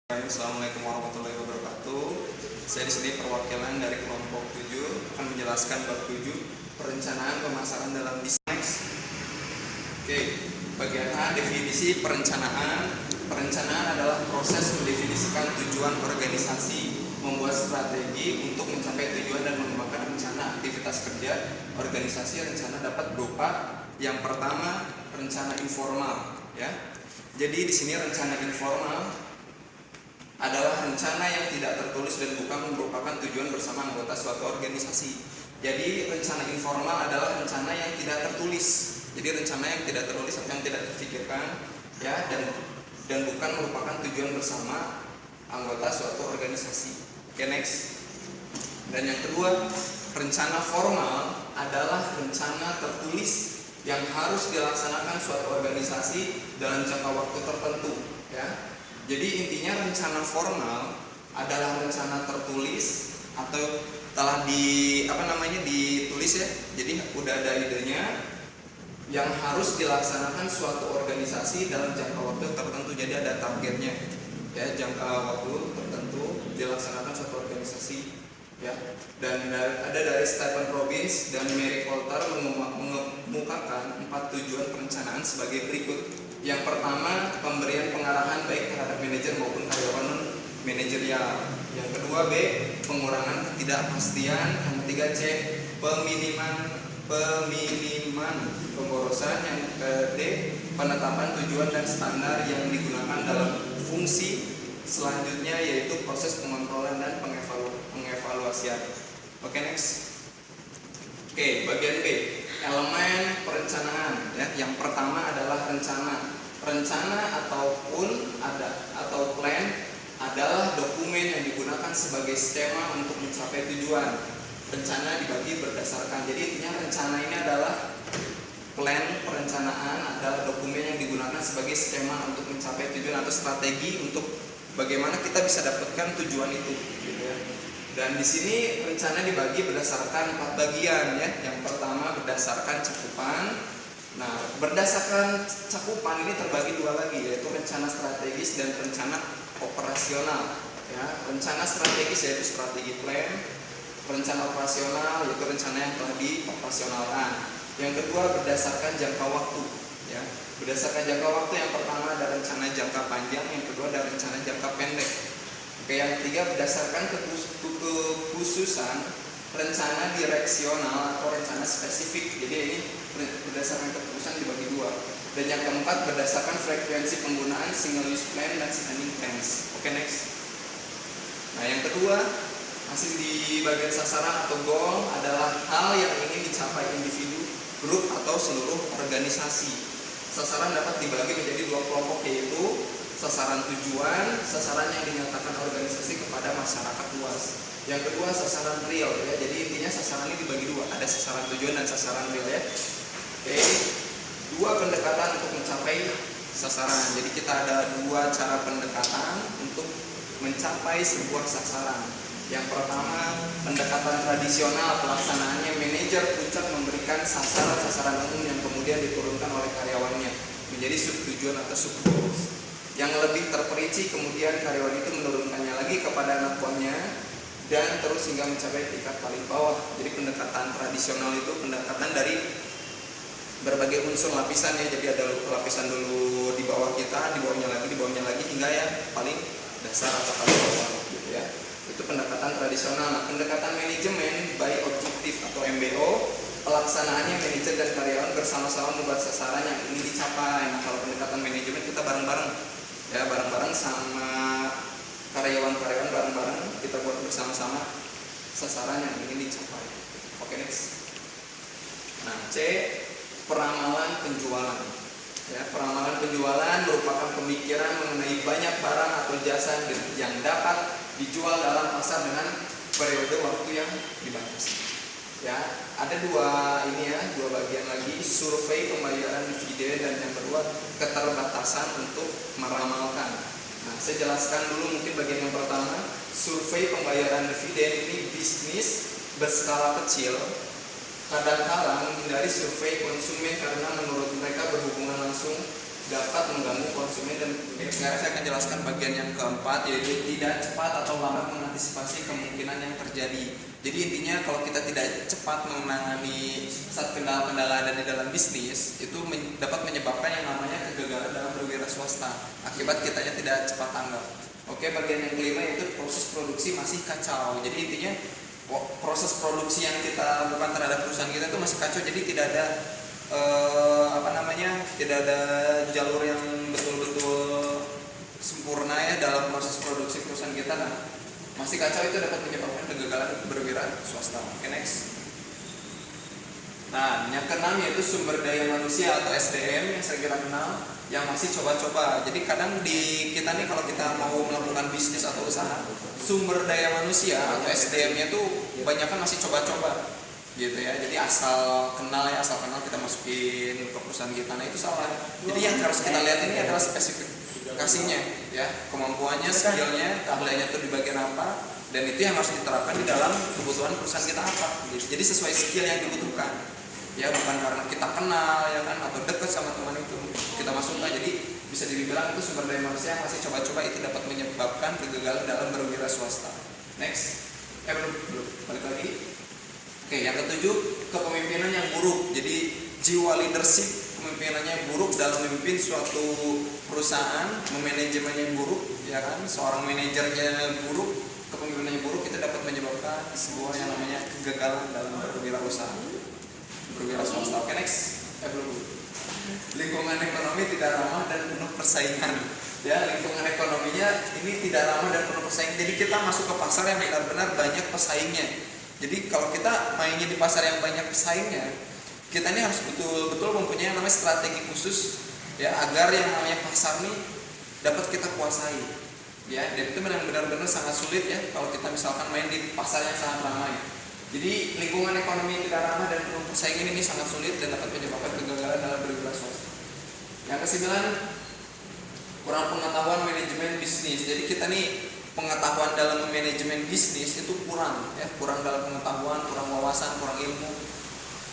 Assalamualaikum warahmatullahi wabarakatuh. Saya di sini perwakilan dari kelompok 7 akan menjelaskan bab 7 perencanaan pemasaran dalam bisnis. Oke, bagian A, definisi perencanaan. Perencanaan adalah proses mendefinisikan tujuan organisasi, membuat strategi untuk mencapai tujuan dan mengembangkan rencana aktivitas kerja organisasi. Rencana dapat berupa yang pertama rencana informal, ya. Jadi di sini rencana informal adalah rencana yang tidak tertulis dan bukan merupakan tujuan bersama anggota suatu organisasi. Jadi rencana informal adalah rencana yang tidak tertulis. Jadi rencana yang tidak tertulis atau yang tidak terfikirkan, ya, dan bukan merupakan tujuan bersama anggota suatu organisasi. Oke, next. Dan yang kedua, rencana formal adalah rencana tertulis yang harus dilaksanakan suatu organisasi dalam jangka waktu tertentu, ya. Jadi intinya rencana formal adalah rencana tertulis atau telah ditulis, ya. Jadi udah ada idenya yang harus dilaksanakan suatu organisasi dalam jangka waktu tertentu. Jadi ada targetnya, ya, jangka waktu tertentu dilaksanakan suatu organisasi, ya. Dan ada dari Stephen Robbins dan Mary Coulter mengemukakan 4 tujuan perencanaan sebagai berikut. Yang pertama, pemberian pengarahan baik terhadap manajer maupun karyawan non manajerial. Yang kedua, B, pengurangan ketidakpastian. Yang ketiga, C, peminiman pemborosan. Yang D, penetapan tujuan dan standar yang digunakan dalam fungsi. Selanjutnya yaitu proses pengontrolan dan pengevaluasian. Oke, next. Oke, bagian B, elemen perencanaan, ya. Yang pertama adalah rencana. Rencana atau plan adalah dokumen yang digunakan sebagai skema untuk mencapai tujuan. Rencana dibagi berdasarkan. Jadi intinya rencana ini adalah plan, perencanaan adalah dokumen yang digunakan sebagai skema untuk mencapai tujuan atau strategi untuk bagaimana kita bisa dapatkan tujuan itu, gitu, ya. Dan di sini rencana dibagi berdasarkan 4 bagian, ya. Yang pertama berdasarkan cakupan. Nah, berdasarkan cakupan ini terbagi 2 lagi, yaitu rencana strategis dan rencana operasional, ya. Rencana strategis yaitu strategi plan, rencana operasional yaitu rencana yang telah dioperasionalkan. Yang kedua berdasarkan jangka waktu, ya. Berdasarkan jangka waktu, yang pertama ada rencana jangka panjang, yang kedua ada rencana jangka pendek. Oke, yang ketiga berdasarkan kekhususan rencana direksional atau rencana spesifik. Jadi ini berdasarkan kekhususan dibagi 2. Dan yang keempat berdasarkan frekuensi penggunaan single use plan dan standing plans. Oke, next. Nah, yang kedua, hasil di bagian sasaran atau goal adalah hal yang ingin dicapai individu, grup atau seluruh organisasi. Sasaran dapat dibagi menjadi 2 kelompok, yaitu sasaran tujuan, sasaran yang dinyatakan organisasi kepada masyarakat luas. Yang kedua sasaran real, ya. Jadi intinya sasaran ini dibagi 2, ada sasaran tujuan dan sasaran real, ya. Oke, 2 pendekatan untuk mencapai sasaran. Jadi kita ada 2 cara pendekatan untuk mencapai sebuah sasaran. Yang pertama, pendekatan tradisional, pelaksanaannya manajer puncak memberikan sasaran umum yang kemudian diturunkan oleh karyawannya menjadi subtujuan atau subgoals. Yang lebih terperinci kemudian karyawan itu menurunkannya lagi kepada anak buahnya dan terus hingga mencapai tingkat paling bawah. Jadi pendekatan tradisional itu pendekatan dari berbagai unsur lapisan, ya. Jadi ada lapisan dulu di bawah kita, di bawahnya lagi hingga yang paling dasar atau paling bawah, gitu, ya. Itu pendekatan tradisional. Nah, pendekatan manajemen by objektif atau MBO, pelaksanaannya manajer dan karyawan bersama-sama membuat sasaran yang ingin dicapai. Nah, kalau pendekatan manajemen kita bareng-bareng, ya, bareng-bareng sama karyawan-karyawan, bareng-bareng kita buat bersama-sama sasaran yang ingin dicapai. Oke, next. Nah, C, peramalan penjualan, ya. Peramalan penjualan merupakan pemikiran mengenai banyak barang atau jasa yang dapat dijual dalam pasar dengan periode waktu yang dibatasi, ya. Ada 2 bagian lagi, survei pembayaran dividen, dan yang kedua keterbatasan untuk meramalkan. Nah, saya jelaskan dulu mungkin bagian yang pertama. Survei pembayaran dividen ini bisnis berskala kecil kadang-kala menghindari survei konsumen karena menurut mereka berhubungan langsung dapat mengganggu konsumen. Dan sekarang saya akan jelaskan bagian yang keempat, yaitu tidak cepat atau lambat mengantisipasi kemungkinan yang terjadi. Jadi intinya kalau kita tidak cepat menangani saat kendala-kendala ada di dalam bisnis, itu dapat menyebabkan yang namanya kegagalan dalam berwira swasta akibat kitanya tidak cepat tanggap. Oke, bagian yang kelima yaitu proses produksi masih kacau. Jadi intinya proses produksi yang kita lakukan terhadap perusahaan kita itu masih kacau, jadi tidak ada tidak ada jalur yang betul-betul sempurna ya dalam proses produksi perusahaan kita. Nah, masih kacau itu dapat menyebabkan kegagalan berwira swasta. Oke, next. Nah, yang keenam yaitu sumber daya manusia atau SDM yang saya kira kenal, yang masih coba-coba. Jadi kadang di kita nih kalau kita mau melakukan bisnis atau usaha, sumber daya manusia atau SDM-nya itu kebanyakan masih coba-coba gitu ya. Jadi asal kenal kita masukin ke perusahaan kita. Nah, itu salah. Jadi yang harus kita lihat ini adalah spesifikasinya ya, kemampuannya, skillnya, keahliannya itu di bagian apa, dan itu yang harus diterapkan di dalam kebutuhan perusahaan kita apa. Jadi sesuai skill yang dibutuhkan ya, bukan karena kita kenal ya kan atau dekat sama teman itu kita masukkan. Jadi bisa dibilang itu sumber daya manusia yang masih coba-coba, itu dapat menyebabkan kegagalan dalam berwira swasta. Next. Belum balik lagi. Oke, yang ketujuh, kepemimpinan yang buruk. Jadi jiwa leadership, kepemimpinannya yang buruk dalam memimpin suatu perusahaan, memanajemennya buruk ya kan, seorang manajernya buruk, kepemimpinannya buruk, itu dapat menyebabkan sebuah yang namanya kegagalan dalam berwirausaha, berwira swasta. Oke, next. Belum. Lingkungan ekonomi tidak ramah dan penuh persaingan. Ya, lingkungan ekonominya ini tidak ramah dan penuh persaingan. Jadi kita masuk ke pasar yang benar-benar banyak pesaingnya. Jadi kalau kita mainnya di pasar yang banyak pesaingnya, kita ini harus betul-betul mempunyai namanya strategi khusus ya, agar yang namanya pasar ini dapat kita kuasai. Ya, dan itu benar-benar sangat sulit ya kalau kita misalkan main di pasar yang sangat ramai. Jadi lingkungan ekonomi yang tidak ramah dan penuh persaingan ini sangat sulit dan dapat menyebabkan kegagalan dalam berwira swasta. Yang kesembilan, kurang pengetahuan manajemen bisnis. Jadi kita nih pengetahuan dalam manajemen bisnis itu kurang ya, kurang dalam pengetahuan, kurang wawasan, kurang ilmu.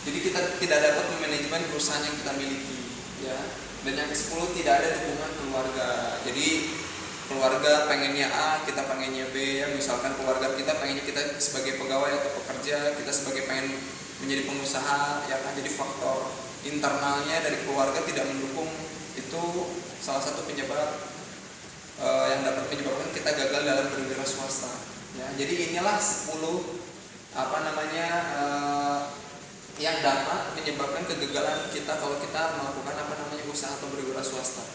Jadi kita tidak dapat memanajemen perusahaan yang kita miliki ya. Dan yang ke-10, tidak ada dukungan keluarga. Jadi keluarga pengennya A, kita pengennya B ya. Misalkan keluarga kita pengennya kita sebagai pegawai atau pekerja, kita sebagai pengen menjadi pengusaha ya kan. Jadi faktor internalnya dari keluarga tidak mendukung, itu salah satu penyebab yang dapat menyebabkan kita gagal dalam berwira swasta ya. Jadi inilah 10 yang dapat menyebabkan kegagalan kita kalau kita melakukan usaha atau berwira swasta.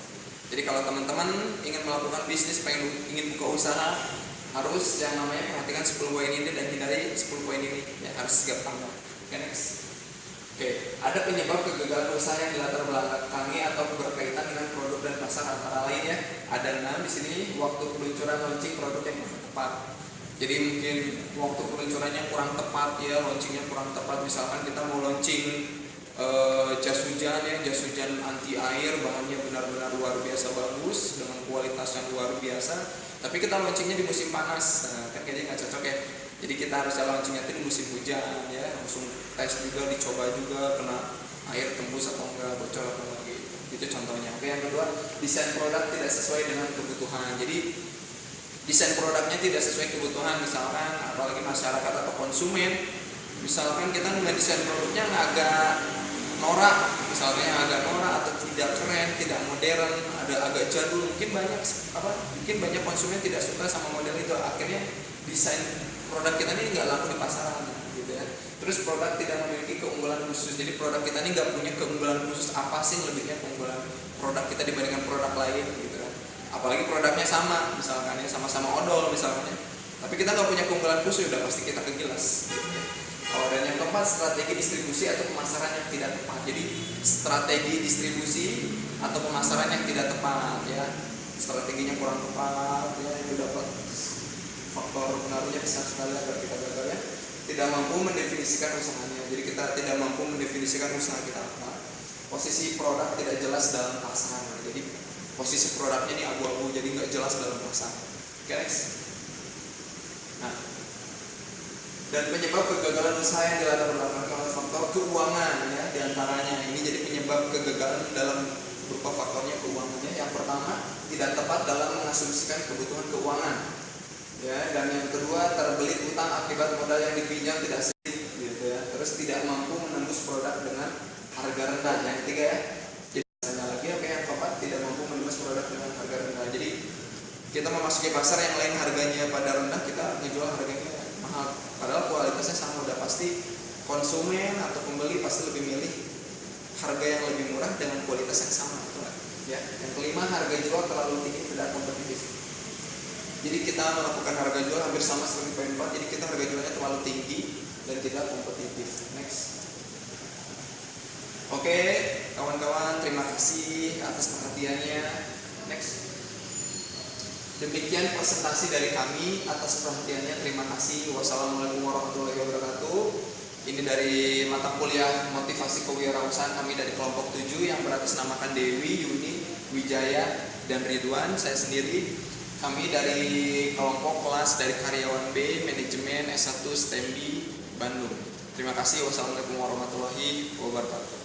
Jadi kalau teman-teman ingin melakukan bisnis, ingin buka usaha, harus yang namanya perhatikan 10 poin ini dan hindari 10 poin ini ya, harus sigap tanggap. Oke, next. Oke, ada penyebab kegagalan usaha yang dilatar belakangi atau berkaitan dengan produk dan pasar, antara lain ya. Ada 6 di sini. Waktu peluncuran launching produk yang kurang tepat. Jadi mungkin waktu peluncurannya kurang tepat ya, launchingnya kurang tepat. Misalkan kita mau launching jas hujan ya, jas hujan anti air, bahannya benar-benar luar biasa bagus dengan kualitas yang luar biasa, tapi kita launchingnya di musim panas, kan kayaknya nggak cocok ya. Jadi kita harus launchingnya itu di musim hujan ya, langsung tes juga, dicoba juga kena air tembus atau enggak, bocor atau enggak gitu. Itu contohnya. Oke, yang kedua, desain produk tidak sesuai dengan kebutuhan. Jadi desain produknya tidak sesuai kebutuhan, misalkan apalagi masyarakat atau konsumen. Misalkan kita mendesain produknya agak norak, misalnya agak norak atau tidak keren, tidak modern, ada agak jadul, mungkin banyak konsumen tidak suka sama model itu, akhirnya desain produk kita ini nggak laku di pasaran gitu ya. Terus produk tidak memiliki keunggulan khusus. Jadi produk kita ini nggak punya keunggulan khusus. Apa sih lebihnya keunggulan produk kita dibandingkan produk lain gitu kan? Apalagi produknya sama, misalkan ya sama-sama odol misalnya, tapi kita nggak punya keunggulan khusus, udah pasti kita kegilas gitu ya. Dan yang keempat, strategi distribusi atau pemasaran yang tidak tepat. Jadi strategi distribusi atau pemasaran yang tidak tepat ya, strateginya kurang tepat ya, itu dapat faktor pengaruhnya besar sekali agar kita gagal ya. Tidak mampu mendefinisikan usahanya. Jadi kita tidak mampu mendefinisikan usaha kita apa. Posisi produk tidak jelas dalam pasar. Jadi posisi produknya ini abu-abu, jadi nggak jelas dalam pasar. Oke, next. Nah, dan penyebab kegagalan usaha yang dilatar belakangi oleh faktor keuangan ya, diantaranya ini jadi penyebab kegagalan dalam berupa faktornya keuangannya. Yang pertama, tidak tepat dalam mengasumsikan kebutuhan keuangan. Ya, dan yang kedua, terbelit utang akibat modal yang dipinjam tidak sedikit gitu ya. Terus tidak mampu menembus produk dengan harga rendah. Yang ketiga ya. Jadi lagi yang keempat, tidak mampu menembus produk dengan harga rendah. Jadi kita memasuki pasar yang lain harganya pada rendah, kita ngejual harganya mahal. Padahal kualitasnya sama, udah pasti konsumen atau pembeli pasti lebih milih harga yang lebih murah dengan kualitas yang sama, betul nggak? Ya. Yang kelima, harga jual terlalu tinggi, tidak kompetitif. Jadi kita melakukan harga jual hampir sama seperti poin 4. Jadi kita harga jualnya terlalu tinggi dan tidak kompetitif. Next. Oke, kawan-kawan, terima kasih atas perhatiannya. Next. Demikian presentasi dari kami. Atas perhatiannya terima kasih. Wassalamualaikum warahmatullahi wabarakatuh. Ini dari mata kuliah motivasi kewirausahaan kami dari kelompok 7 yang beratasnamakan Dewi, Yuni, Wijaya, dan Ridwan. Saya sendiri. Kami dari kelompok kelas dari karyawan B, manajemen S1 STEMBI, Bandung. Terima kasih. Wassalamualaikum warahmatullahi wabarakatuh.